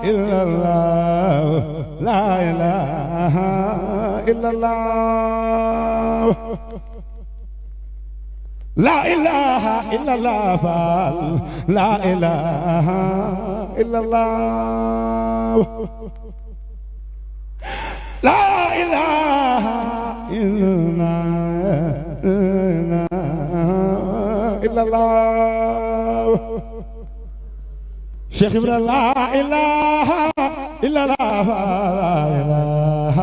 إلا الله لا إله إلا الله لا إله إلا الله فال لا إله إلا الله لا إله إلا الله شيخ إبراهيم لا إله إلا الله لا إله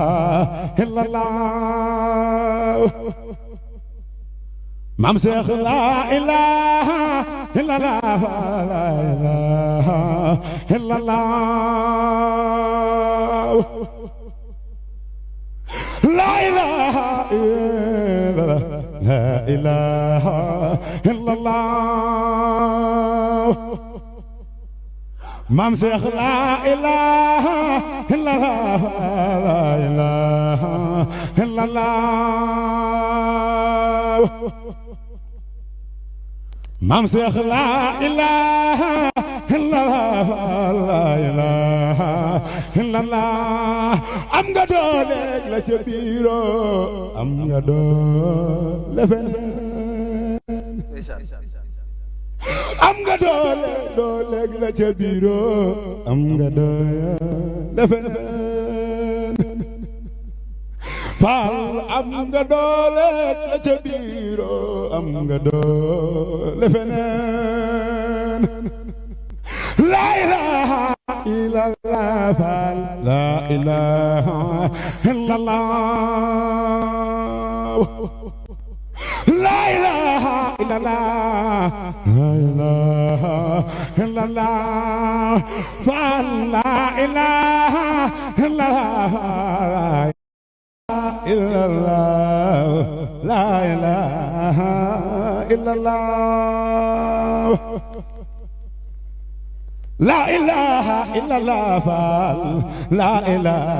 إلا الله مام شيخ لا إله إلا الله لا إله إلا الله لا إله إلا لا إله إلا الله مام شيخ لا إله إلا الله لا إله إلا الله مام شيخ لا إله إلا الله لا إله إلا الله am nga doole la ca biiro am nga doole feneen am nga doole la ca biiro am nga doole feneen Faal am nga doole la ca biiro am nga doole feneen la ilaha illallah Faal la ilaha illallah la ilaha illallah la ilaha illallah Faal la ilaha illallah illallah la ilaha illallah la ilaha illallah Faal la ilaha